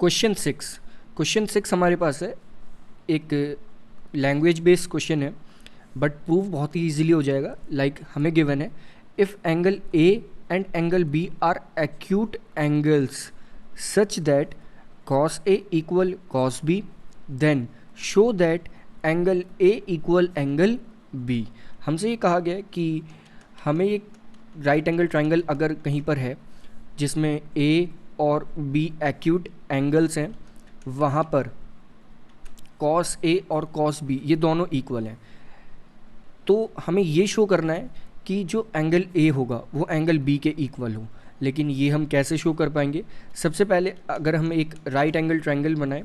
Question 6 हमारे पास है, एक लैंग्वेज बेस्ड क्वेश्चन है बट प्रूव बहुत ही इजीली हो जाएगा। हमें गिवन है if angle A and angle B are acute angles such that cos A equal cos B, then show that angle A equal angle B। हमसे ये कहा गया है कि हमें एक राइट एंगल ट्राइंगल अगर कहीं पर है जिसमें A और B एक्यूट एंगल्स हैं, वहाँ पर cos A और cos B ये दोनों इक्वल हैं, तो हमें ये शो करना है कि जो एंगल A होगा वो एंगल B के इक्वल हो। लेकिन ये हम कैसे शो कर पाएंगे? सबसे पहले अगर हम एक राइट एंगल ट्रायंगल बनाएं,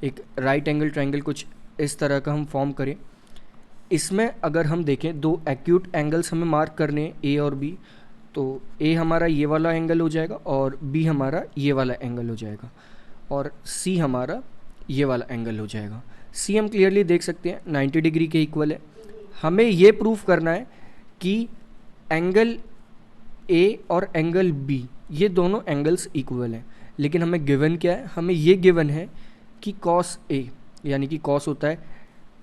एक राइट एंगल ट्रायंगल कुछ इस तरह का हम फॉर्म करें, इसमें अगर हम देखें दो एक्यूट एंगल्स हमें मार्क करने हैं A और B, तो A हमारा ये वाला एंगल हो जाएगा और B हमारा ये वाला एंगल हो जाएगा और C हमारा ये वाला एंगल हो जाएगा। C हम क्लियरली देख सकते हैं 90 डिग्री के इक्वल है। हमें ये प्रूफ करना है कि एंगल A और एंगल B ये दोनों एंगल्स इक्वल हैं। लेकिन हमें गिवन क्या है? हमें ये गिवन है कि cos A यानी कि cos होता है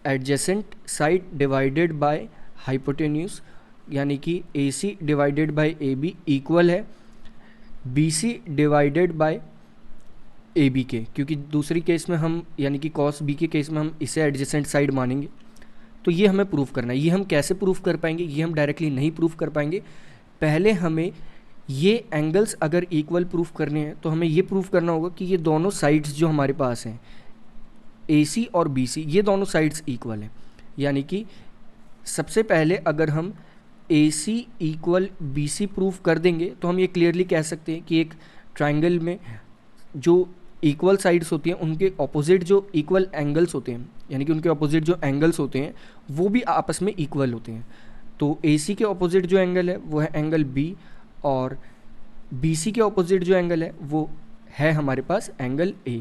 adjacent side divided by hypotenuse, यानी कि AC divided by AB equal है BC डिवाइडेड बाय AB के, क्योंकि दूसरी केस में हम यानी कि cos B के केस में हम इसे एडजेसेंट साइड मानेंगे। तो ये हमें प्रूफ करना है। ये हम कैसे प्रूफ कर पाएंगे? ये हम डायरेक्टली नहीं प्रूफ कर पाएंगे। पहले हमें ये एंगल्स अगर इक्वल प्रूफ करने हैं तो हमें ये प्रूफ करना होगा कि ये दोनों साइड्स जो हमारे पास हैं AC और BC ये दोनों साइड्स इक्वल हैं। यानी कि सबसे पहले अगर हम AC इक्वल BC प्रूफ कर देंगे तो हम ये क्लियरली कह सकते हैं कि एक ट्राइंगल में जो इक्वल साइड्स होती हैं उनके ऑपोजिट जो इक्वल एंगल्स होते हैं, यानी कि उनके ऑपोजिट जो एंगल्स होते हैं वो भी आपस में इक्वल होते हैं। तो AC के ऑपोजिट जो एंगल है वो है एंगल B और BC के ऑपोजिट जो एंगल है वो है हमारे पास एंगल A।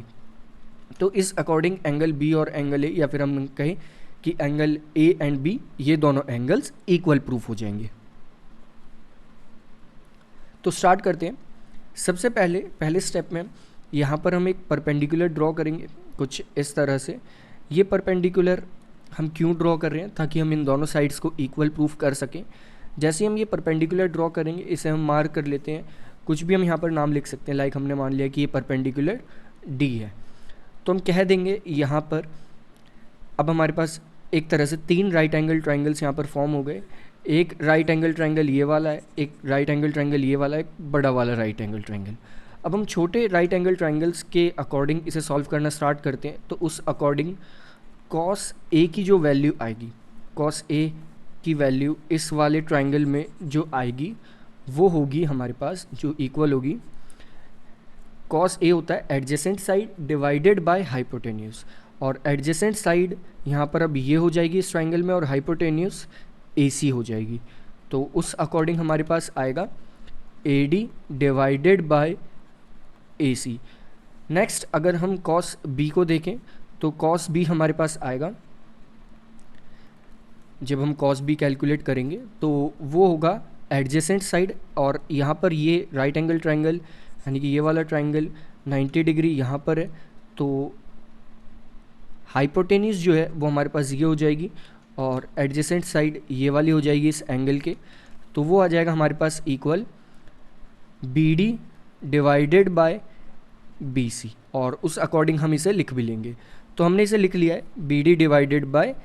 तो इस अकॉर्डिंग एंगल B और एंगल A, या फिर हम कहें कि एंगल A एंड B ये दोनों एंगल्स इक्वल प्रूफ हो जाएंगे। तो स्टार्ट करते हैं। सबसे पहले स्टेप में यहाँ पर हम एक परपेंडिकुलर ड्रॉ करेंगे कुछ इस तरह से। ये परपेंडिकुलर हम क्यों ड्रॉ कर रहे हैं? ताकि हम इन दोनों साइड्स को इक्वल प्रूफ कर सकें। जैसे हम ये परपेंडिकुलर ड्रॉ करेंगे इसे हम मार्क कर लेते हैं, कुछ भी हम यहाँ पर नाम लिख सकते हैं। लाइक हमने मान लिया कि ये परपेंडिकुलर D है, तो हम कह देंगे यहाँ पर अब हमारे पास एक तरह से 3 राइट एंगल ट्राइंगल्स यहाँ पर फॉर्म हो गए। एक राइट एंगल ट्राइंगल ये वाला है, एक राइट एंगल ट्राइंगल ये वाला है, एक बड़ा वाला राइट एंगल ट्राइंगल। अब हम छोटे राइट एंगल ट्राइंगल्स के अकॉर्डिंग इसे सॉल्व करना स्टार्ट करते हैं। तो उस अकॉर्डिंग cos A की जो वैल्यू आएगी, cos A की वैल्यू इस वाले ट्राइंगल में जो आएगी वो होगी हमारे पास जो इक्वल होगी, cos A होता है adjacent side divided by hypotenuse, और एडजेसेंट साइड यहाँ पर अब ये हो जाएगी इस ट्राइंगल में और हाइपोटेन्यूज AC हो जाएगी। तो उस अकॉर्डिंग हमारे पास आएगा AD divided by AC। Next अगर हम cos B को देखें तो cos B हमारे पास आएगा, जब हम cos B कैलकुलेट करेंगे तो वो होगा एडजेसेंट साइड, और यहाँ पर ये राइट एंगल ट्राइंगल यानी कि ये वाला ट्राइंगल 90 डिग्री यहाँ पर है, तो हाइपोटेन्यूज जो है वो हमारे पास ये हो जाएगी और एडजेसेंट साइड ये वाली हो जाएगी इस एंगल के, तो वो आ जाएगा हमारे पास equal BD divided by BC, और उस अकॉर्डिंग हम इसे लिख भी लेंगे। तो हमने इसे लिख लिया है BD डिवाइडेड बाय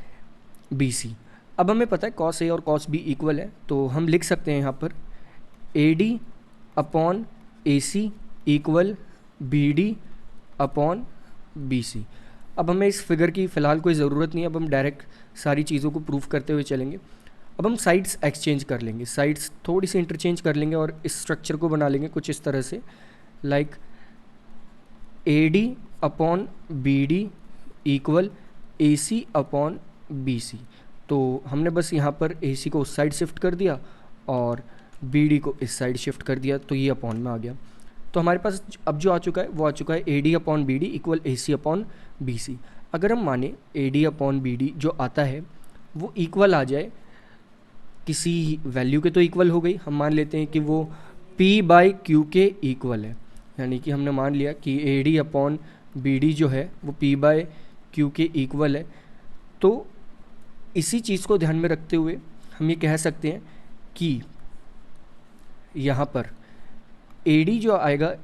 BC। अब हमें पता है cos A और cos B इक्वल है, तो हम लिख सकते हैं यहाँ पर AD upon AC equal BD upon BC। अब हमें इस फिगर की फ़िलहाल कोई ज़रूरत नहीं है, अब हम डायरेक्ट सारी चीज़ों को प्रूफ करते हुए चलेंगे। अब हम साइड्स एक्सचेंज कर लेंगे, साइड्स थोड़ी सी इंटरचेंज कर लेंगे और इस स्ट्रक्चर को बना लेंगे कुछ इस तरह से, like AD upon BD equal AC upon BC। तो हमने बस यहाँ पर AC को उस साइड शिफ्ट कर दिया और BD को इस साइड शिफ्ट कर दिया, तो ये अपॉन में आ गया। तो हमारे पास अब जो आ चुका है वो आ चुका है AD upon BD equal AC upon BC। अगर हम माने AD अपॉन BD जो आता है वो इक्वल आ जाए किसी वैल्यू के, तो इक्वल हो गई। हम मान लेते हैं कि वो P बाई Q के इक्वल है, यानी कि हमने मान लिया कि AD अपॉन बी डी जो है वो पी बाय क्यू के इक्वल है। तो इसी चीज़ को ध्यान में रखते हुए हम ये कह सकते हैं कि यहाँ पर ए डी जो आएगा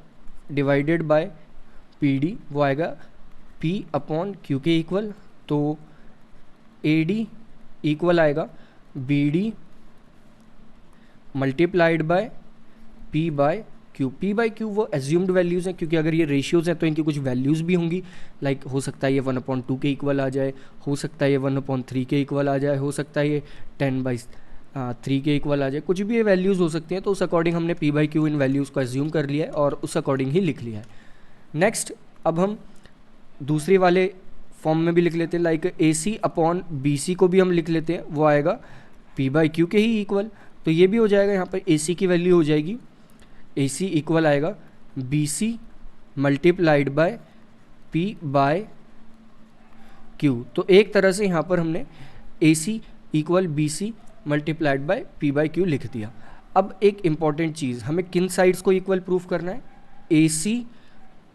डिवाइडेड बाय पी डी वो आएगा पी अपॉन क्यू के इक्वल। तो ए डी इक्वल आएगा B D multiplied by P by Q. P by Q वो एज्यूम्ड वैल्यूज़ हैं, क्योंकि अगर ये रेशियोज़ हैं तो इनकी कुछ वैल्यूज़ भी होंगी। लाइक हो सकता है ये 1/2 के इक्वल आ जाए, हो सकता है ये 1/3 के इक्वल आ जाए, हो सकता है ये 10/3 के इक्वल आ जाए, कुछ भी ये वैल्यूज़ हो सकती हैं। तो उस अकॉर्डिंग हमने P by Q in values को एज्यूम कर लिया है और उस अकॉर्डिंग ही लिख लिया है। नेक्स्ट अब हम दूसरी वाले फॉर्म में भी लिख लेते हैं, like A C upon B C को भी हम लिख लेते हैं, वो आएगा पी बाई क्यू के ही इक्वल। तो ये भी हो जाएगा, यहाँ पर ए सी की वैल्यू हो जाएगी ए सी इक्वल आएगा B C multiplied by P by Q. तो एक तरह से यहाँ पर हमने A C equal B C multiplied by P by Q लिख दिया। अब एक इम्पॉर्टेंट चीज़, हमें किन साइड्स को इक्वल प्रूफ करना है, ए सी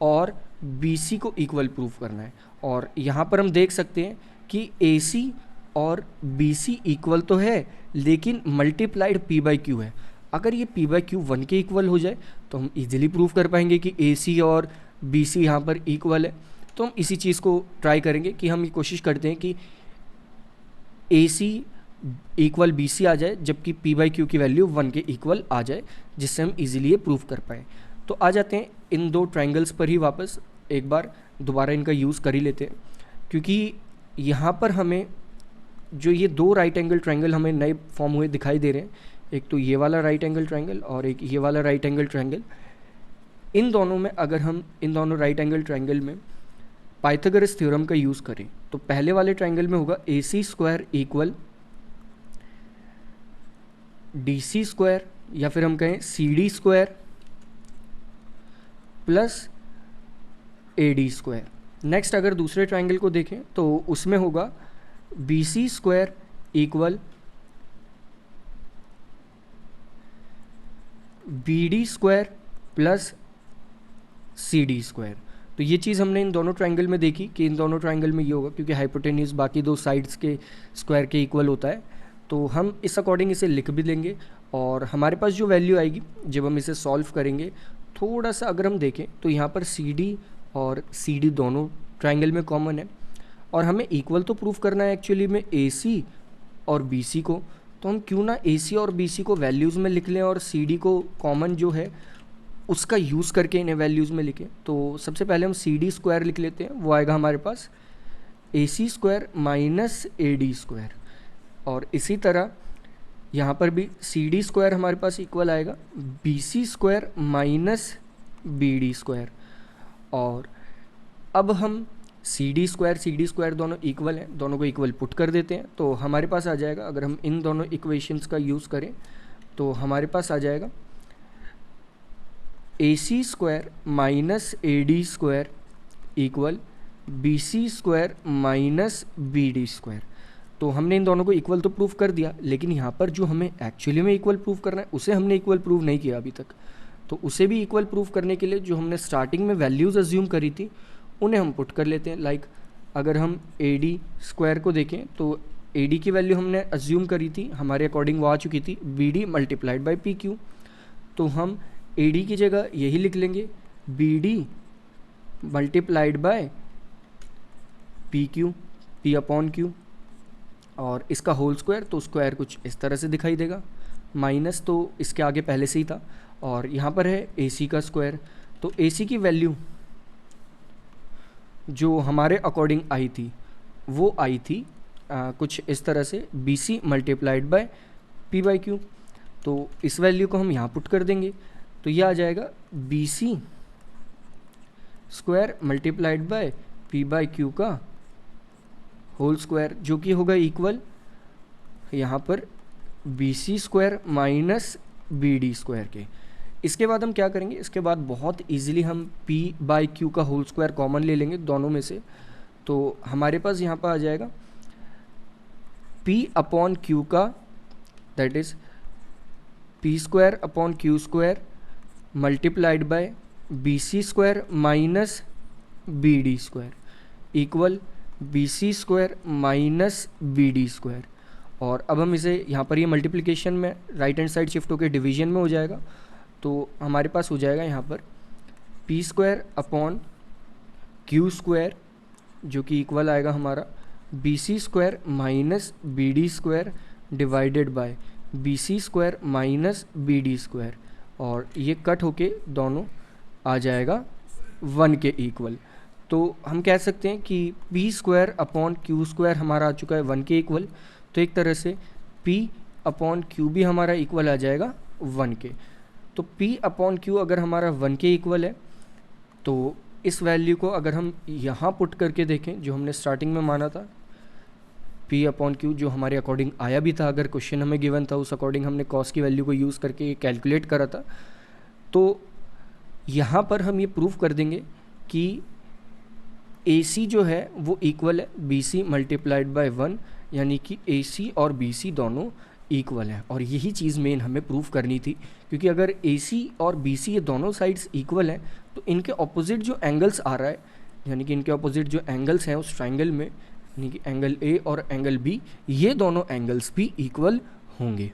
और बी सी को इक्वल प्रूफ करना है। और यहाँ पर हम देख सकते हैं कि ए सी और बी सी इक्वल तो है लेकिन मल्टीप्लाइड पी बाई क्यू है। अगर ये पी बाई क्यू 1 के इक्वल हो जाए तो हम इजीली प्रूफ कर पाएंगे कि ए सी और बी सी यहाँ पर इक्वल है। तो हम इसी चीज़ को ट्राई करेंगे कि हम ये कोशिश करते हैं कि ए सी इक्वल बी सी आ जाए जबकि पी बाई क्यू की वैल्यू 1 के इक्वल आ जाए, जिससे हम इजीली ये प्रूफ कर पाएँ। तो आ जाते हैं इन दो ट्रायंगल्स पर ही वापस एक बार दोबारा इनका यूज़ कर ही लेते हैं, क्योंकि यहाँ पर हमें जो ये दो राइट एंगल ट्रायंगल हमें नए फॉर्म हुए दिखाई दे रहे हैं, एक तो ये वाला राइट एंगल ट्रायंगल और एक ये वाला राइट एंगल ट्रायंगल। इन दोनों में अगर हम इन दोनों राइट एंगल ट्रायंगल में पाइथागोरस थ्योरम का यूज़ करें तो पहले वाले ट्रायंगल में होगा A C square equal D C square, या फिर हम कहें C D square plus A D square. Next अगर दूसरे ट्रायंगल को देखें तो उसमें होगा B C square equal B D square plus C D square. तो ये चीज़ हमने इन दोनों ट्रायंगल में देखी कि इन दोनों ट्रायंगल में ये होगा, क्योंकि हाइपोटेन्यूज बाकी दो साइड्स के स्क्वायर के इक्वल होता है। तो हम इस अकॉर्डिंग इसे लिख भी लेंगे और हमारे पास जो वैल्यू आएगी जब हम इसे सॉल्व करेंगे, थोड़ा सा अगर हम देखें तो यहाँ पर सी डी और सी डी दोनों ट्रायंगल में कॉमन है और हमें इक्वल तो प्रूफ करना है एक्चुअली में ए सी और बी सी को। तो हम क्यों ना ए सी और बी सी को वैल्यूज़ में लिख लें और सी डी को कॉमन जो है उसका यूज़ करके इन्हें वैल्यूज़ में लिखें। तो सबसे पहले हम सी डी स्क्वायर लिख लेते हैं, वो आएगा हमारे पास A C square minus A D square. और इसी तरह यहाँ पर भी सी डी स्क्वायर हमारे पास इक्वल आएगा B C square minus B D square. और अब हम सी डी स्क्वायर दोनों इक्वल हैं, दोनों को इक्वल पुट कर देते हैं तो हमारे पास आ जाएगा, अगर हम इन दोनों इक्वेशंस का यूज़ करें तो हमारे पास आ जाएगा A C square minus A D square equal B C square minus B D square. तो हमने इन दोनों को इक्वल तो प्रूफ कर दिया, लेकिन यहाँ पर जो हमें एक्चुअली में इक्वल प्रूफ करना है उसे हमने इक्वल प्रूफ नहीं किया अभी तक। तो उसे भी इक्वल प्रूफ करने के लिए जो हमने स्टार्टिंग में वैल्यूज़ अज्यूम करी थी उन्हें हम पुट कर लेते हैं। लाइक अगर हम ए डी स्क्वायर को देखें तो ए डी की वैल्यू हमने अज्यूम करी थी, हमारे अकॉर्डिंग वो आ चुकी थी B D multiplied by P Q. तो हम ए डी की जगह यही लिख लेंगे B D multiplied by P Q, P upon Q, और इसका होल स्क्वायर। तो स्क्वायर कुछ इस तरह से दिखाई देगा, माइनस तो इसके आगे पहले से ही था, और यहाँ पर है ए सी का स्क्वायर। तो ए सी की वैल्यू जो हमारे अकॉर्डिंग आई थी वो आई थी कुछ इस तरह से B C multiplied by P by Q. तो इस वैल्यू को हम यहाँ पुट कर देंगे तो ये आ जाएगा B C square multiplied by P by Q का होल स्क्वायर, जो कि होगा इक्वल यहाँ पर B C square minus B D square के। इसके बाद हम क्या करेंगे, इसके बाद बहुत इजीली हम p बाई क्यू का होल स्क्वायर कॉमन ले लेंगे दोनों में से। तो हमारे पास यहाँ पर आ जाएगा p अपॉन क्यू का, that is p square upon Q square multiplied by B C square minus B D square equal B C square minus B D square. और अब हम इसे यहाँ पर ये मल्टीप्लिकेशन में राइट हैंड साइड शिफ्ट होकर डिवीजन में हो जाएगा, तो हमारे पास हो जाएगा यहाँ पर P square upon Q square जो कि इक्वल आएगा हमारा B C square minus B D square divided by B C square minus B D square. और ये कट होके दोनों आ जाएगा 1 के इक्वल। तो हम कह सकते हैं कि P square upon Q square हमारा आ चुका है 1 के इक्वल, तो एक तरह से p अपॉन क्यू भी हमारा इक्वल आ जाएगा 1 के। तो p अपॉन क्यू अगर हमारा 1 के इक्वल है तो इस वैल्यू को अगर हम यहाँ पुट करके देखें जो हमने स्टार्टिंग में माना था, p अपॉन क्यू जो हमारे अकॉर्डिंग आया भी था, अगर क्वेश्चन हमें गिवन था उस अकॉर्डिंग हमने कॉस की वैल्यू को यूज़ करके कैलकुलेट करा था, तो यहाँ पर हम ये प्रूव कर देंगे कि AC जो है वो इक्वल है BC मल्टीप्लाइड बाय 1, यानी कि AC और BC दोनों इक्वल हैं। और यही चीज़ मेन हमें प्रूव करनी थी, क्योंकि अगर AC और BC ये दोनों साइड्स इक्वल हैं तो इनके ऑपोजिट जो एंगल्स आ रहा है, यानी कि इनके ऑपोजिट जो एंगल्स हैं उस ट्राइंगल में, यानी कि एंगल A और एंगल B, ये दोनों एंगल्स भी इक्वल होंगे।